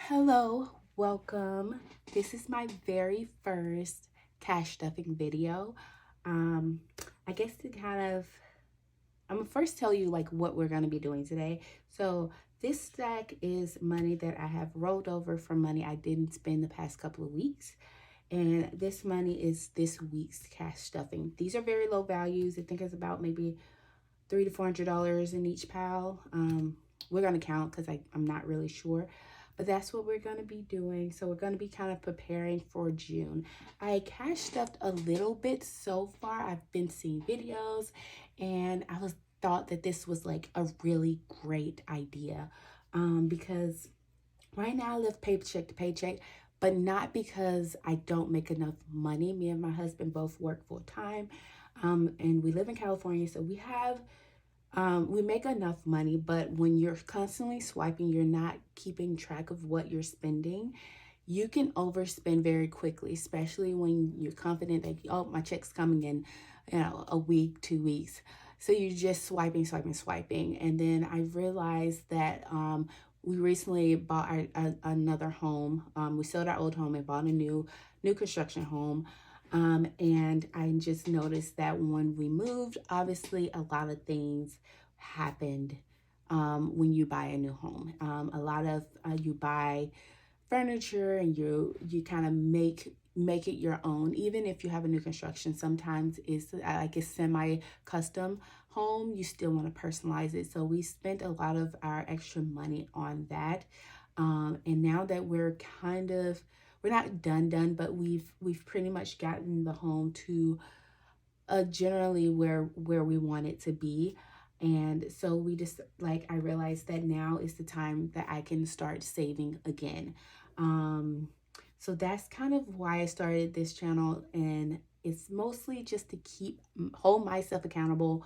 Hello, welcome. This is my very first cash stuffing video. Um, I guess to kind of, I'm gonna first tell you like what we're gonna be doing today. So this stack is money that I have rolled over from money I didn't spend the past couple of weeks. And this money is this week's cash stuffing. These are very low values. I think it's about maybe $300 to $400 in each pile. We're gonna count because I'm not really sure, but that's what we're gonna be doing. So we're gonna be kind of preparing for June. I cash stuffed a little bit so far. I've been seeing videos, and I was thought that this was like a really great idea, because right now I live paycheck to paycheck, but not because I don't make enough money. Me and my husband both work full time, and we live in California, so we make enough money, but when you're constantly swiping, you're not keeping track of what you're spending. You can overspend very quickly, especially when you're confident that, oh, my check's coming in, a week, 2 weeks. So you're just swiping. And then I realized that we recently bought another home. We sold our old home and bought a new construction home. And I just noticed that when we moved, obviously a lot of things happened when you buy a new home. A lot of you buy furniture and you kind of make it your own. Even if you have a new construction, sometimes it's like a semi-custom home, you still want to personalize it. So we spent a lot of our extra money on that. And now that we're not done, but we've pretty much gotten the home to generally where we want it to be. And so we just I realized that now is the time that I can start saving again. So that's kind of why I started this channel, and it's mostly just to hold myself accountable,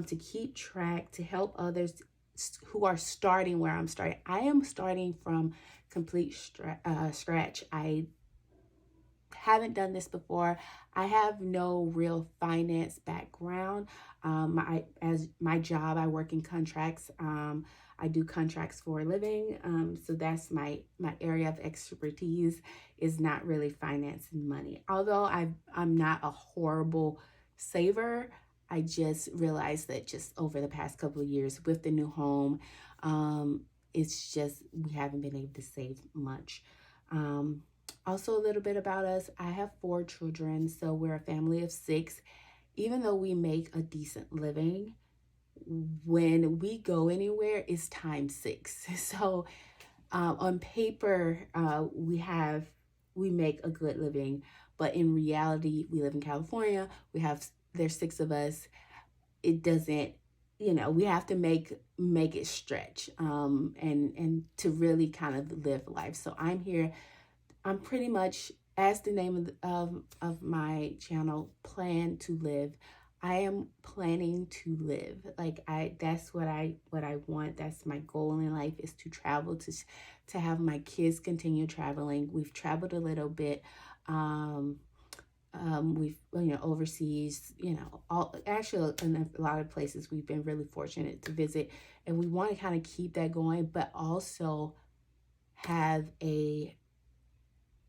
to keep track, to help others who are starting where I'm starting. I am starting from complete scratch. I haven't done this before. I have no real finance background. As my job, I work in contracts. I do contracts for a living. So that's my area of expertise, is not really finance and money. Although I'm not a horrible saver, I just realized that just over the past couple of years with the new home, it's just we haven't been able to save much. Also, a little bit about us. I have 4 children, so we're a family of 6. Even though we make a decent living, when we go anywhere, it's times 6. So on paper, we make a good living, but in reality, we live in California. There's 6 of us. It doesn't, we have to make it stretch, and to really kind of live life. So I'm pretty much, as the name of my channel, Plan to Live. I am planning to live. That's what I want. That's my goal in life, is to travel, to have my kids continue traveling. We've traveled a little bit. We've, overseas, actually in a lot of places we've been really fortunate to visit, and we want to kind of keep that going, but also have a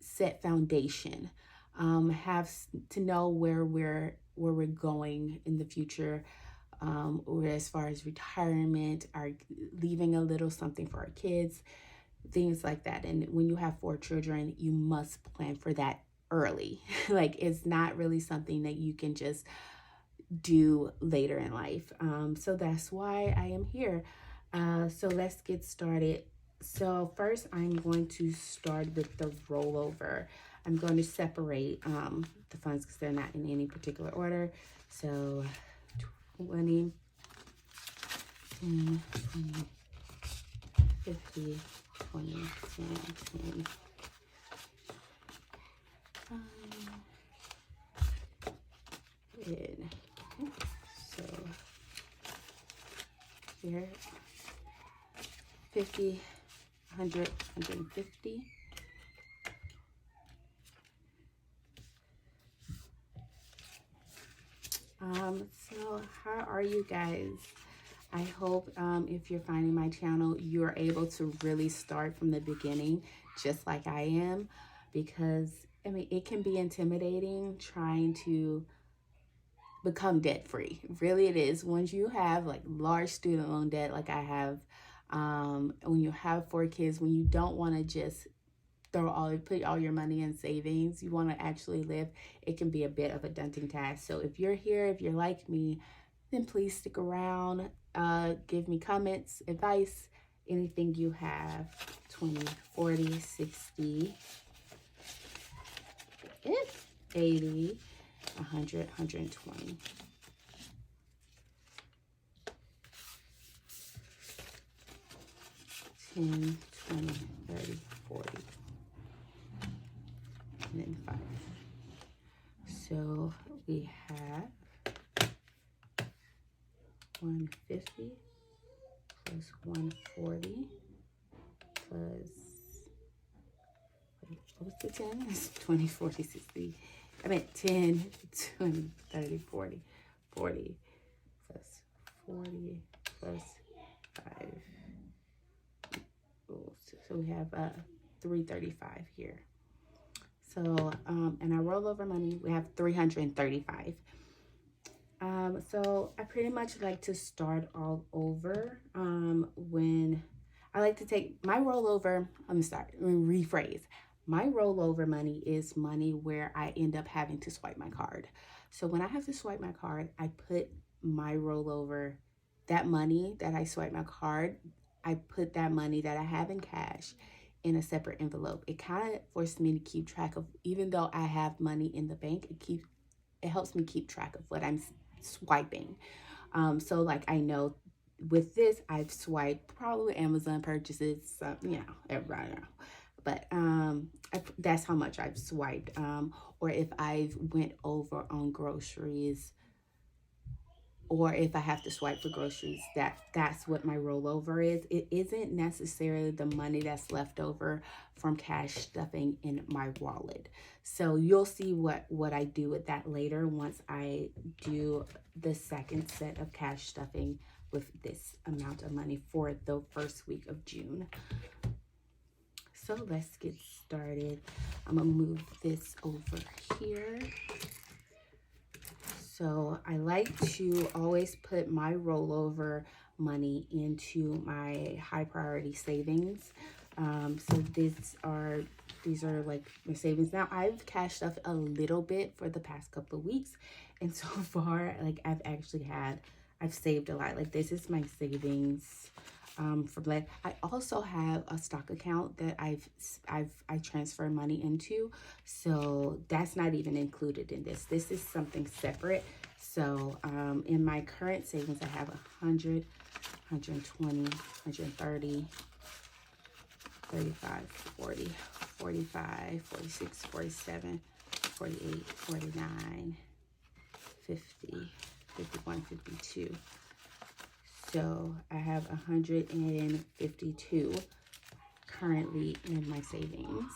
set foundation, have to know where we're going in the future, or as far as retirement, or leaving a little something for our kids, things like that. And when you have 4 children, you must plan for that early. It's not really something that you can just do later in life. So that's why I am here. So let's get started. So first, I'm going to start with the rollover. I'm going to separate the funds because they're not in any particular order. So 20, 10, 20, 50, 20, 10, 10. Good. So here, 50, 100, 150. So how are you guys? I hope if you're finding my channel, you're able to really start from the beginning. just like I am, because I mean, it can be intimidating trying to become debt free. Really, it is. Once you have like large student loan debt, like I have, when you have 4 kids, when you don't want to just put all your money in savings, you want to actually live, it can be a bit of a daunting task. So if you're here, if you're like me, then please stick around. Give me comments, advice, anything you have. 20, 40, 60, 80, 100, 120. $10, $20, $30, $40, and then 5. So we have 150 plus 140 plus, what was the 10? It's 20, 40, 60. I meant 10, 20, 30, 40, 40 plus 40 plus 5. So we have 335 here. So, and our rollover money, we have 335. So I pretty much like to start all over when I like to take my rollover. Let me rephrase. My rollover money is money where I end up having to swipe my card. So when I have to swipe my card, I put my rollover, that money that I swipe my card, I put that money that I have in cash in a separate envelope. It kind of forces me to keep track of, even though I have money in the bank, it helps me keep track of what I'm swiping. So like I know with this, I've swiped probably Amazon purchases, you know, everybody know. But that's how much I've swiped. Or if I've went over on groceries, or if I have to swipe for groceries, that's what my rollover is. It isn't necessarily the money that's left over from cash stuffing in my wallet. So you'll see what I do with that later once I do the second set of cash stuffing with this amount of money for the first week of June. So let's get started. I'm gonna move this over here. So I like to always put my rollover money into my high priority savings. So these are like my savings. Now I've cashed up a little bit for the past couple of weeks, and so far, like I've saved a lot. Like this is my savings for Black. I also have a stock account that I transfer money into, so that's not even included in this. This is something separate. So in my current savings, I have 100, 120, 130, 35, 40, 45, 46, 47, 48, 49, 50, 51, 52. So I have 152 currently in my savings.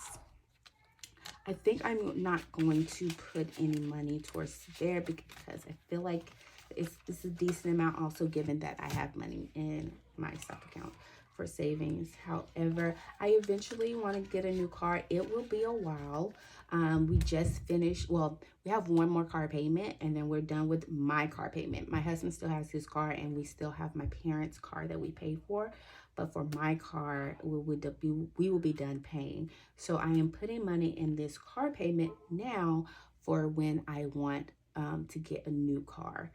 I think I'm not going to put any money towards there because I feel like it's a decent amount, also given that I have money in my stock account for savings. However, I eventually want to get a new car. It will be a while. We just finished, well, we have one more car payment and then we're done with my car payment. My husband still has his car and we still have my parents' car that we pay for. But for my car, we will be done paying. So I am putting money in this car payment now for when I want to get a new car.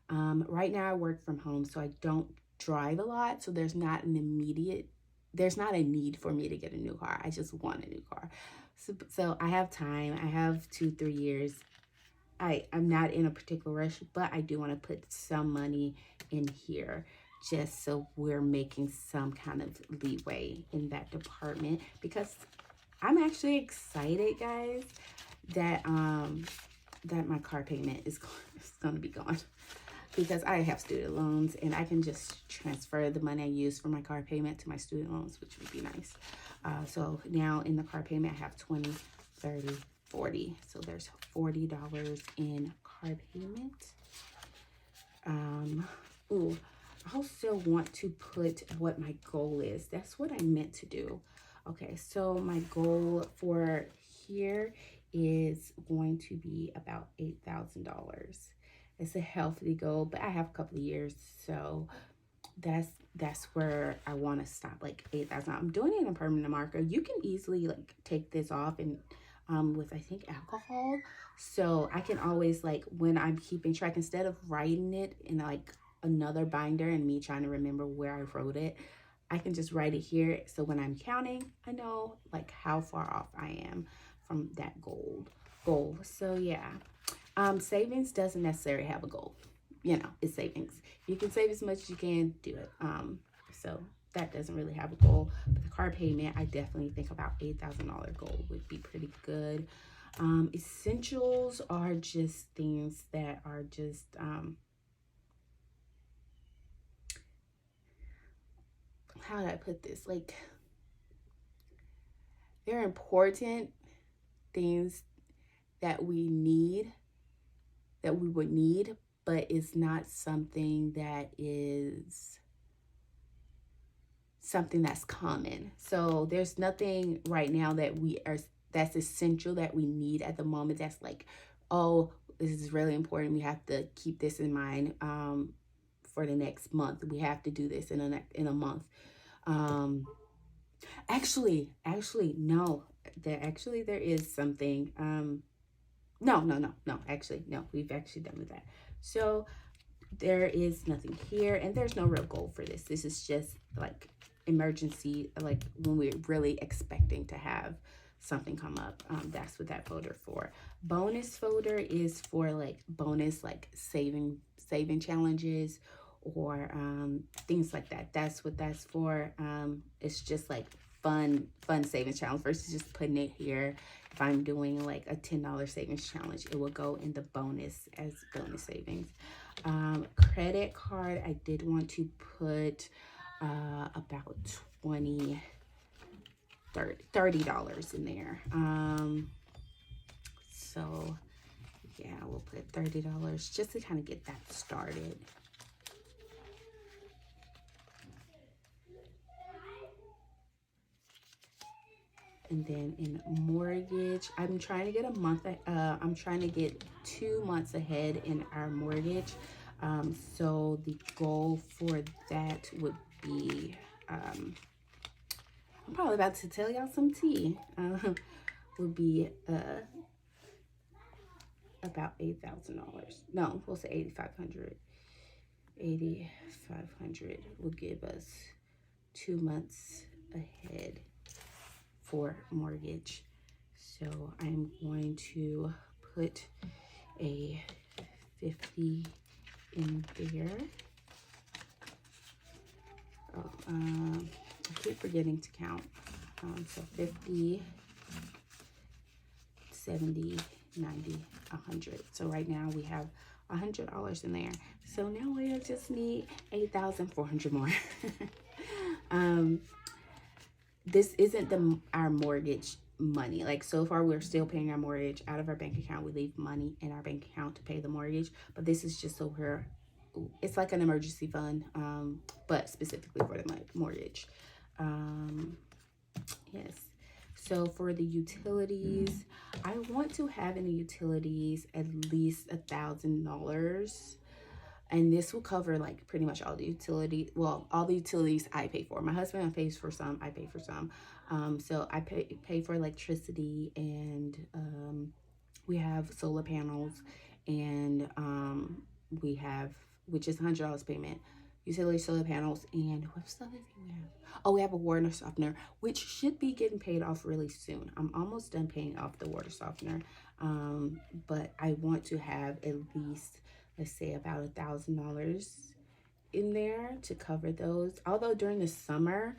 Right now I work from home, so I don't drive a lot. So there's not a need for me to get a new car. I just want a new car. So I have time. I have 2-3 years. I'm not in a particular rush, but I do want to put some money in here just so we're making some kind of leeway in that department, because I'm actually excited, guys, that that my car payment is going to be gone, because I have student loans and I can just transfer the money I use for my car payment to my student loans, which would be nice. So now in the car payment, I have 20, 30, 40. So there's $40 in car payment. I also want to put what my goal is. That's what I meant to do. Okay, so my goal for here is going to be about $8,000. It's a healthy goal, but I have a couple of years, so that's where I want to stop, like 8,000. I'm doing it in a permanent marker. You can easily like take this off and with I think alcohol, so I can always, like, when I'm keeping track, instead of writing it in like another binder and me trying to remember where I wrote it, I can just write it here. So when I'm counting, I know like how far off I am from that goal. So yeah, savings doesn't necessarily have a goal. You know, it's savings. You can save as much as you can, do it. So that doesn't really have a goal. But the car payment, I definitely think about $8,000 goal would be pretty good. Essentials are just things that are just how do I put this? Like, they're important things that we need, that we would need, but it's not something that is something that's common. So there's nothing right now that that's essential that we need at the moment that's like, oh, this is really important, we have to keep this in mind for the next month, we have to do this in a month. Actually no, there is something. No, actually no, we've actually done with that. So there is nothing here, and there's no real goal for this. This is just like emergency, like when we're really expecting to have something come up. That's what that folder for. Bonus folder is for like bonus, like saving challenges or things like that. That's what that's for. It's just like fun savings challenge versus just putting it here. If I'm doing like a $10 savings challenge, it will go in the bonus as bonus savings. Credit card, I did want to put about $30 in there. So yeah, we'll put $30 just to kind of get that started. And then in mortgage, I'm trying to get I'm trying to get 2 months ahead in our mortgage. So the goal for that would be, I'm probably about to tell y'all some tea, would be about $8,000. No, we'll say 8,500. 8,500 will give us 2 months ahead for mortgage. So I'm going to put a 50 in there. Oh, I keep forgetting to count. So 50, 70, 90, 100. So right now we have $100 in there. So now we just need 8,400 more. This isn't our mortgage money. Like, so far we're still paying our mortgage out of our bank account. We leave money in our bank account to pay the mortgage, but this is just so it's like an emergency fund, but specifically for the mortgage. Yes. So for the utilities, I want to have in the utilities at least $1,000. And this will cover like pretty much all the utilities. Well, all the utilities I pay for. My husband pays for some, I pay for some. So I pay for electricity, and we have solar panels, and we have, which is $100 payment, utility, solar panels, and what's the other thing we have? Oh, we have a water softener, which should be getting paid off really soon. I'm almost done paying off the water softener, but I want to have at least, let's say, about $1,000 in there to cover those. Although during the summer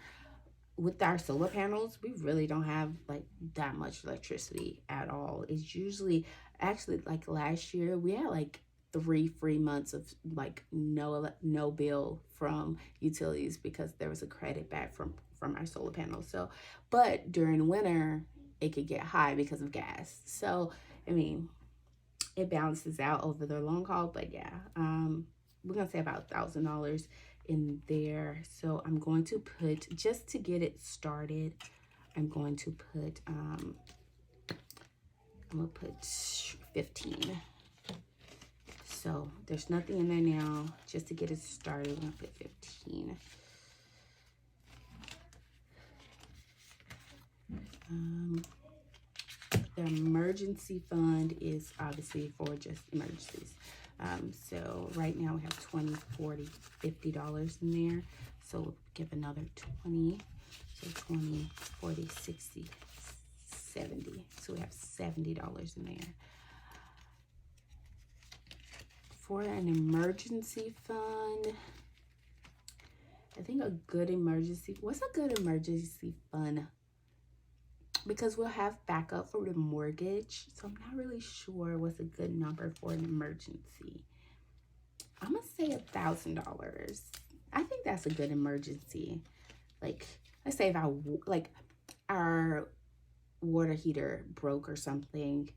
with our solar panels, we really don't have like that much electricity at all. It's usually, actually, like last year we had like 3 free months of like no bill from utilities because there was a credit back from our solar panels. So, but during winter it could get high because of gas. So I mean, it balances out over the long haul. But yeah, we're gonna say about $1,000 in there. So I'm going to put, just to get it started, I'm going to put, I'm going to put 15. So there's nothing in there now. Just to get it started, I'm going to put 15. The emergency fund is obviously for just emergencies. So right now we have 20, 40, $50 in there. So we'll give another 20. So 20, 40, 60, 70. So we have $70 in there. For an emergency fund, I think a good emergency, what's a good emergency fund? Because we'll have backup for the mortgage. So I'm not really sure what's a good number for an emergency. I'm gonna say $1,000. I think that's a good emergency. Like, let's say if our water heater broke or something,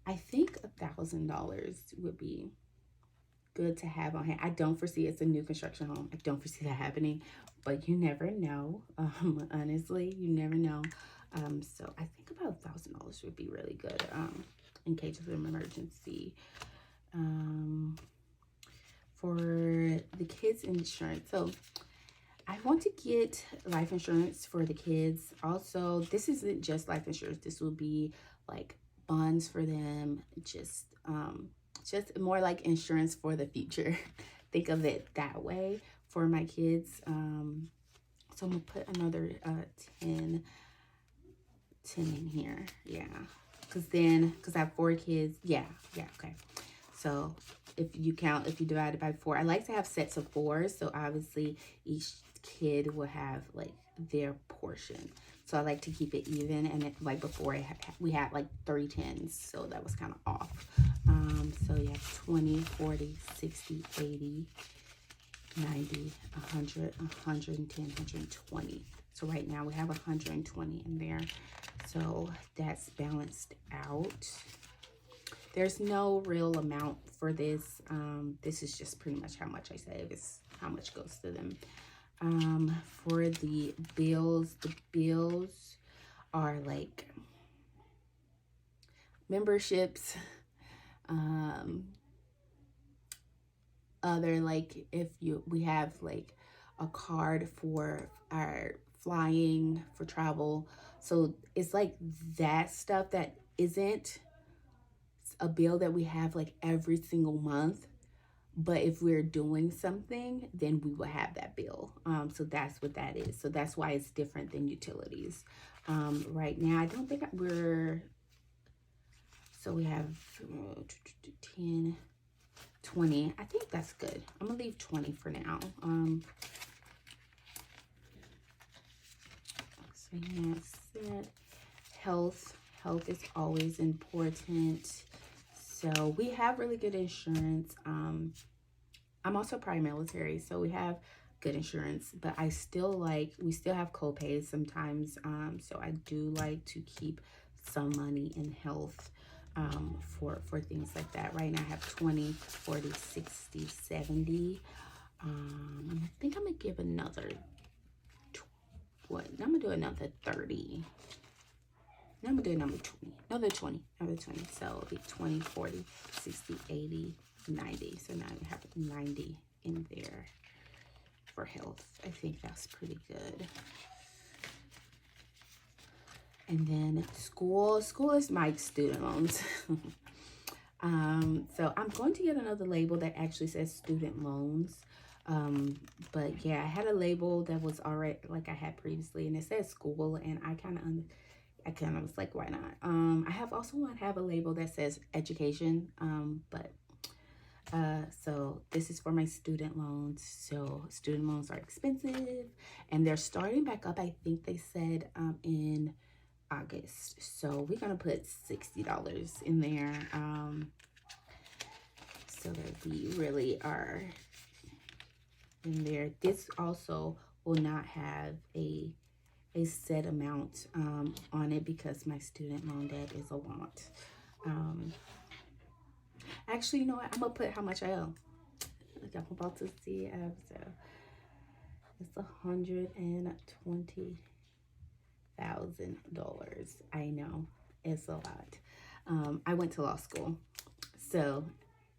I think $1,000 would be good to have on hand. I don't foresee, it's a new construction home, I don't foresee that happening, but you never know. Honestly, you never know. So I think about $1,000 would be really good in case of an emergency. For the kids' insurance, so I want to get life insurance for the kids. Also, this isn't just life insurance. This will be like bonds for them. Just more like insurance for the future. Think of it that way for my kids. So I'm gonna put another 10 in here. Yeah, because I have 4 kids. Yeah, okay. So if you divide it by 4, I like to have sets of 4s. So obviously each kid will have like their portion. So I like to keep it even. And like before, we had like 3 10s, so that was kind of off. So you have 20, 40, 60, 80, 90, 100, 110, 120. So right now we have 120 in there. So that's balanced out. There's no real amount for this. This is just pretty much how much I save. It's how much goes to them. For the bills are like memberships, other, like if we have like a card for our flying for travel. So it's like that stuff that isn't a bill that we have like every single month, but if we're doing something, then we will have that bill. So that's what that is. So that's why it's different than utilities. Right now, I don't think so we have 10, 20. I think that's good. I'm gonna leave 20 for now. So that's it. Health is always important. So we have really good insurance. I'm also prior military, so we have good insurance, but we still have co-pays sometimes. So I do like to keep some money in health for things like that. Right now I have 20, 40, 60, 70. I think I'm gonna give another, I'm gonna do another 30. Now I'm gonna do another 20. So it'll be 20, 40, 60, 80, 90. So now we have 90 in there for health. I think that's pretty good. And then school is my student loans. So I'm going to get another label that actually says student loans. But yeah, I had a label that was already like I had previously, and it says school, and I kind of was like, why not? I also want to have a label that says education, so this is for my student loans. So student loans are expensive, and they're starting back up. I think they said in August. So we're gonna put $60 in there. So that we really are in there. This also will not have a set amount on it because my student loan debt is a lot. Actually, you know what? I'm gonna put how much I owe. Like I'm about to see. So it's $120,000. I know, it's a lot. I went to law school, so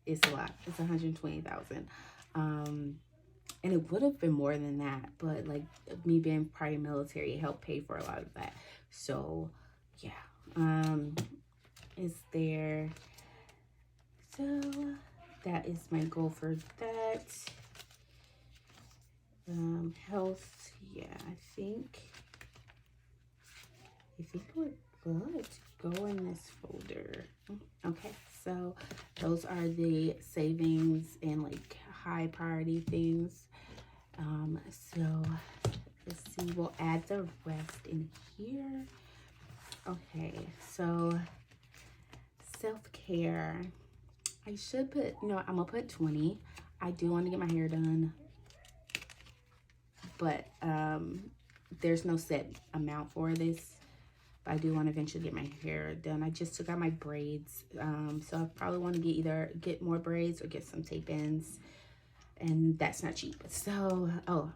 it's a lot. It's 120,000. And it would have been more than that, but like me being prior military helped pay for a lot of that. So yeah, is there. So that is my goal for that. Health, yeah, I think we're good to go in this folder. Okay, so those are the savings and like high priority things. So let's see, we'll add the rest in here. Okay, so self-care. I should put, I'm gonna put 20. I do want to get my hair done, but there's no set amount for this. But I do want to eventually get my hair done. I just took out my braids, so I probably want to either get more braids or get some tape-ins, and that's not cheap. So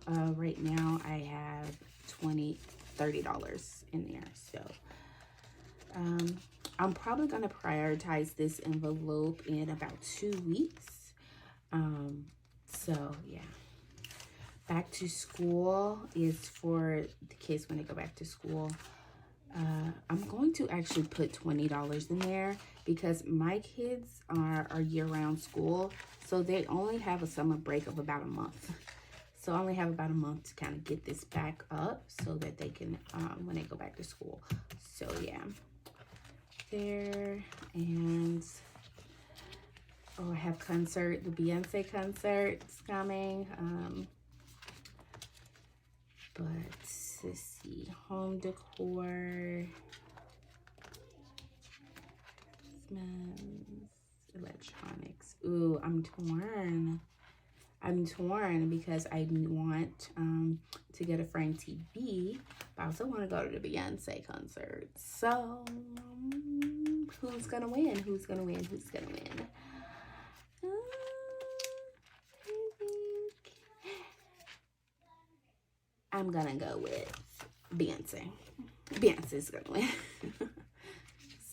right now I have $30 in there. So I'm probably gonna prioritize this envelope in about 2 weeks. So yeah, back to school is for the kids when they go back to school. I'm going to actually put $20 in there because my kids are year-round school, so they only have a summer break of about a month. So I only have about a month to kind of get this back up so that they can, when they go back to school. So yeah, there. And I have the Beyonce concert is coming. But let's see, home decor, electronics. Ooh, I'm torn because I want to get a frame TV, but I also want to go to the Beyonce concert. So who's gonna win? Who's gonna win? Who's gonna win? I'm gonna go with Beyonce. Beyonce's gonna win.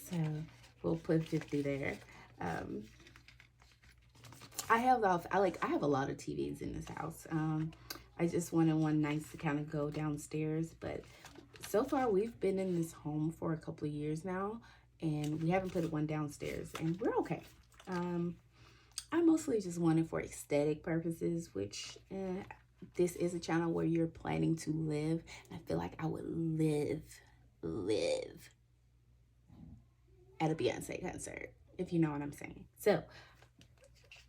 So we'll put 50 there. I have a lot of TVs in this house. I just wanted one nice to kind of go downstairs, but so far we've been in this home for a couple of years now, and we haven't put one downstairs, and we're okay. I mostly just want it for aesthetic purposes, which this is a channel where you're planning to live. And I feel like I would live at a Beyonce concert, if you know what I'm saying. So,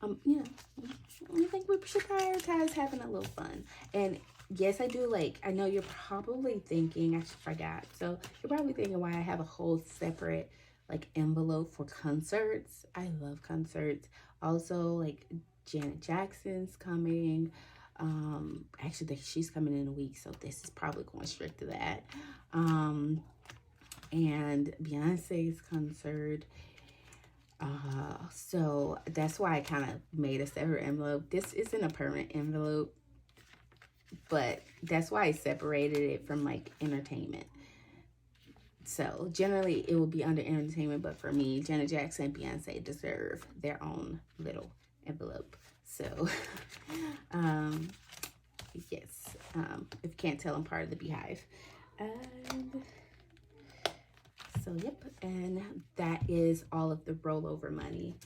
I think we should prioritize having a little fun. And yes, I do I know you're probably thinking, I forgot. So you're probably thinking why I have a whole separate envelope for concerts. I love concerts. Also, Janet Jackson's coming. Actually, she's coming in a week, so this is probably going straight to that. And Beyonce's concert. So that's why I kind of made a separate envelope. This isn't a permanent envelope, but that's why I separated it from entertainment. So generally it will be under entertainment, but for me, Janet Jackson and Beyonce deserve their own little envelope. So, yes, if you can't tell, I'm part of the Beehive. So, yep, and that is all of the rollover money.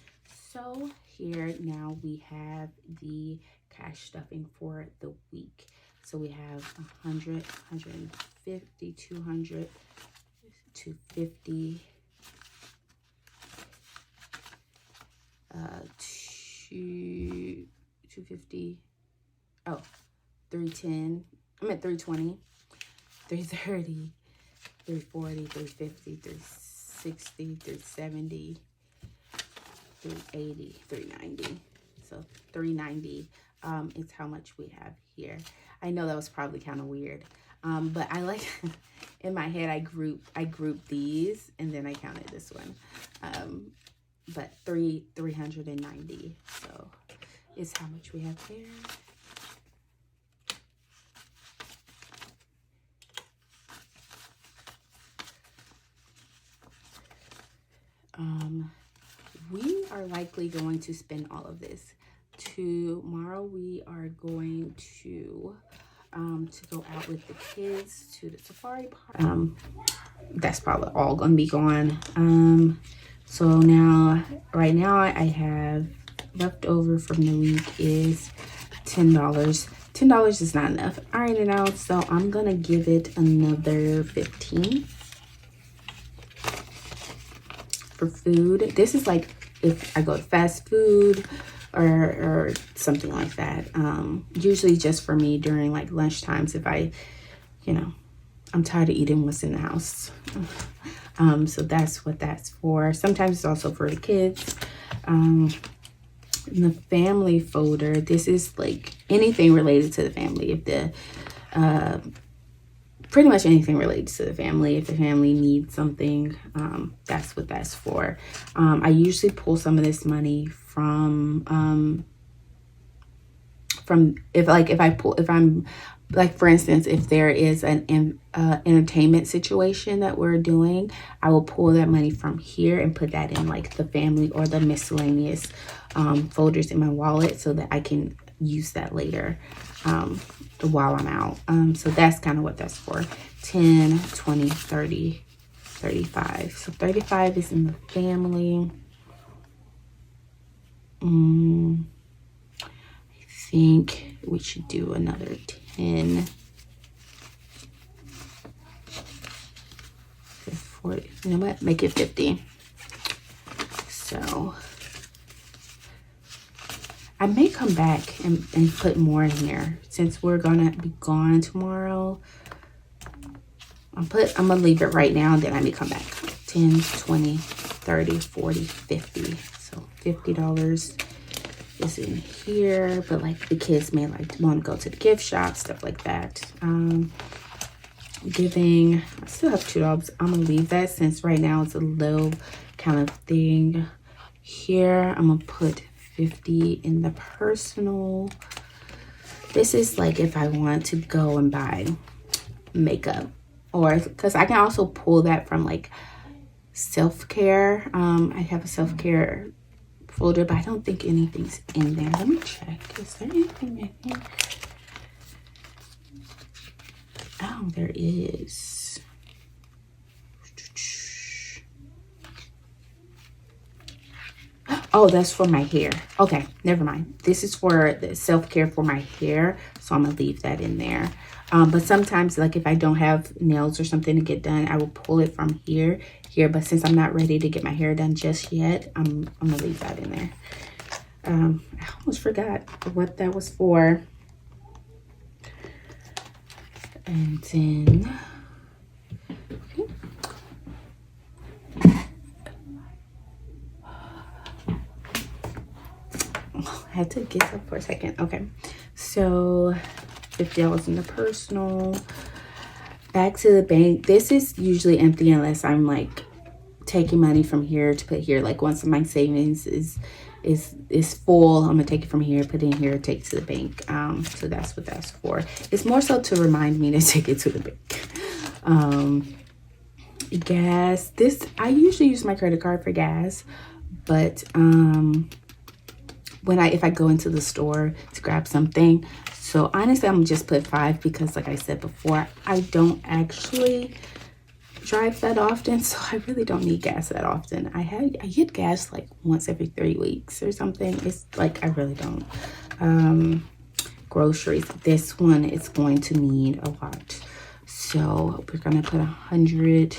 So here now we have the cash stuffing for the week. So we have 100, 150, 200, 250, 250, 310, I'm at 320, 330, 340, 350, 360, 370, 380, 390. So 390 is how much we have here. I know that was probably kind of weird, but I in my head I grouped these and then I counted this one. But 390. So is how much we have there. We are likely going to spend all of this. Tomorrow we are going to go out with the kids to the safari park. That's probably all gonna be gone. So now, right now I have left over from the week is $10. $10 is not enough. I already know, so I'm gonna give it another 15 for food. This is like if I go to fast food or something like that. Usually just for me during like lunch times if I, you know, I'm tired of eating what's in the house. So that's what that's for. Sometimes it's also for the kids. In the family folder, this is like anything related to the family. If the pretty much anything related to the family. If the family needs something, that's what that's for. I usually pull some of this money from if I'm like, for instance, if there is an entertainment situation that we're doing, I will pull that money from here and put that in like the family or the miscellaneous folders in my wallet so that I can use that later while I'm out. So that's kind of what that's for. 10, 20, 30, 35. So 35 is in the family. I think we should do another 10. 40. You know what? Make it 50. So I may come back and put more in here since we're gonna be gone tomorrow. I'm gonna leave it right now, and then I may come back. 10, 20, 30, 40, 50. So $50 is in here, but like the kids may like to want to go to the gift shop, stuff like that. Giving, I still have $2. I'm gonna leave that since right now it's a low kind of thing. Here I'm gonna put 50 in the personal. This is like if I want to go and buy makeup, or because I can also pull that from like self-care. I have a self-care folder, but I don't think anything's in there. Let me check. Is there anything in here? Oh, there is. Oh, that's for my hair. Okay, never mind. This is for the self-care for my hair, so I'm gonna leave that in there. But sometimes, like if I don't have nails or something to get done, I will pull it from here. But since I'm not ready to get my hair done just yet, I'm gonna leave that in there. I almost forgot what that was for. And then, I had to get up for a second. Okay, so $50 in the personal. Back to the bank. This is usually empty unless I'm like taking money from here to put here. Like once my savings is full, I'm gonna take it from here, put it in here, take it to the bank. So that's what that's for. It's more so to remind me to take it to the bank. Gas. This, I usually use my credit card for gas, but if I go into the store to grab something. So honestly, I'm gonna just put 5 because like I said before, I don't actually drive that often, so I really don't need gas that often. I get gas like once every 3 weeks or something. It's like I really don't. Groceries. This one is going to need a lot, so we're gonna put 100.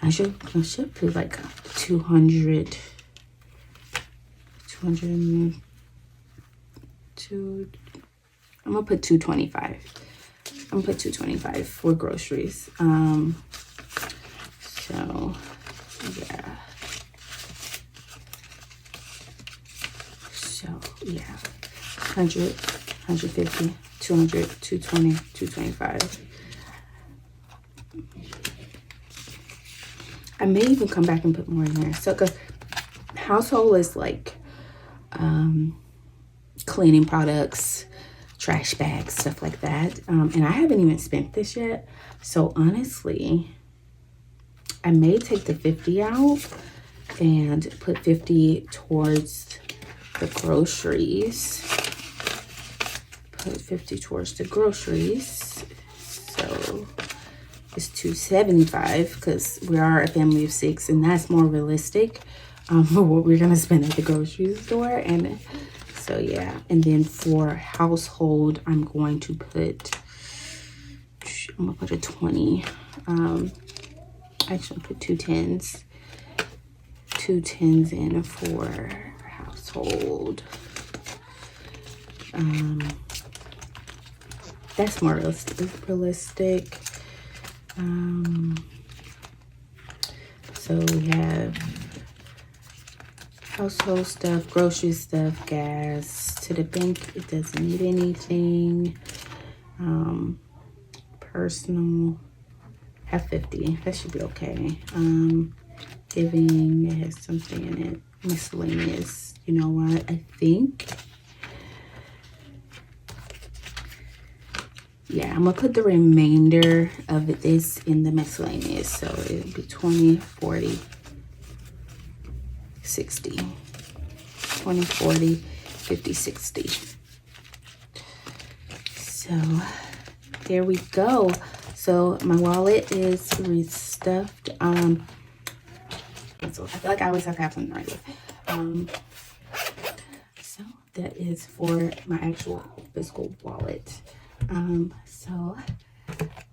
I should put like 200. 202. I'm gonna put 225. I'm gonna put 225 for groceries. So yeah. So yeah. 100, 150, 200, 220, 225. I may even come back and put more in there. So, cause household is like cleaning products, trash bags, stuff like that. And I haven't even spent this yet. So honestly, I may take the 50 out and put 50 towards the groceries. Put 50 towards the groceries. So it's $275 because we are a family of 6, and that's more realistic for what we're gonna spend at the grocery store. And so yeah, and then for household, I'm going to put a 20. Actually put 2 10s. 2 10s in for household. That's more realistic. So we have household stuff, grocery stuff, gas. To the bank, it doesn't need anything. Personal, have 50. That should be okay. Giving, it has something in it. Miscellaneous, you know what? I think, yeah, I'm gonna put the remainder of this in the miscellaneous. So it'll be 20, 40, 60. 20, 40, 50, 60. So there we go. So my wallet is restuffed. So I feel like I always have to have something right here. So that is for my actual physical wallet. So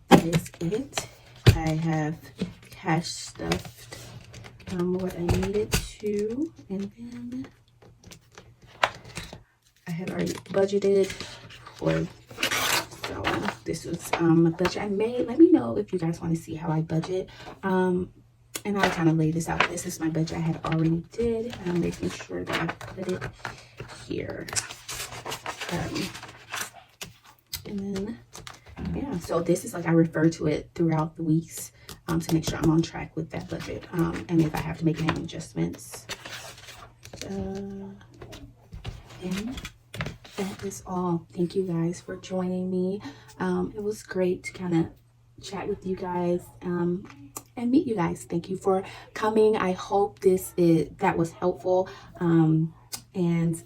that is it. I have cash stuffed what I needed to, and then I had already budgeted for. So this was a budget I made. Let me know if you guys want to see how I budget. And I kind of laid this out. This is my budget I had already did, and I'm making sure that I put it here. And then, yeah, so this is like I refer to it throughout the weeks to make sure I'm on track with that budget. And if I have to make any adjustments. And that is all. Thank you guys for joining me. It was great to kind of chat with you guys. And meet you guys. Thank you for coming. I hope that was helpful. And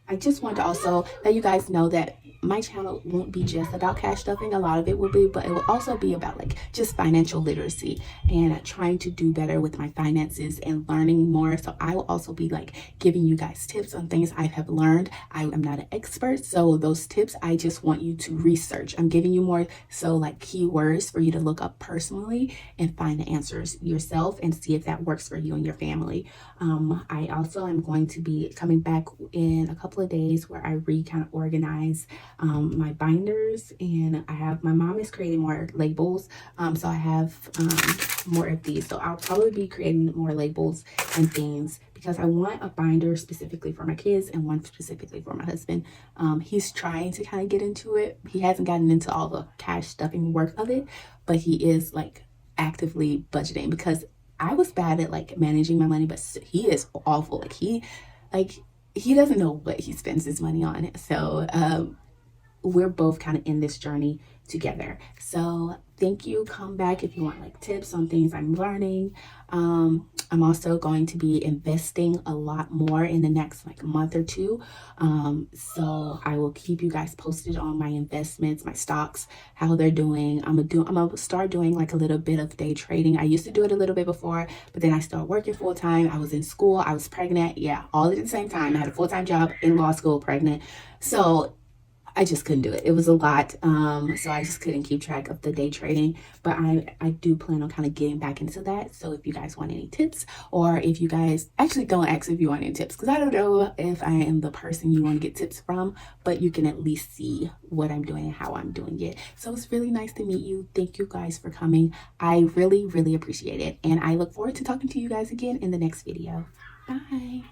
I just want to also let you guys know that my channel won't be just about cash stuffing. A lot of it will be, but it will also be about like just financial literacy and trying to do better with my finances and learning more. So I will also be like giving you guys tips on things I have learned. I am not an expert, so those tips I just want you to research. I'm giving you more so like keywords for you to look up personally and find the answers yourself and see if that works for you and your family. I also am going to be coming back in a couple of days where I kind of organize my binders, and my mom is creating more labels, so I have more of these. So I'll probably be creating more labels and things because I want a binder specifically for my kids and one specifically for my husband. He's trying to kind of get into it. He hasn't gotten into all the cash stuffing work of it, but he is like actively budgeting because I was bad at like managing my money, but he is awful. He doesn't know what he spends his money on. So we're both kind of in this journey together. So thank you. Come back if you want like tips on things I'm learning. I'm also going to be investing a lot more in the next like month or two. So I will keep you guys posted on my investments, my stocks, how they're doing. I'm gonna start doing like a little bit of day trading. I used to do it a little bit before, but then I started working full time. I was in school, I was pregnant. Yeah, all at the same time. I had a full-time job, in law school, pregnant. So I just couldn't do it. It was a lot. So I just couldn't keep track of the day trading. But I do plan on kind of getting back into that. So if you guys want any tips, or if you guys actually don't ask if you want any tips, because I don't know if I am the person you want to get tips from, but you can at least see what I'm doing and how I'm doing it. So it's really nice to meet you. Thank you guys for coming. I really, really appreciate it. And I look forward to talking to you guys again in the next video. Bye.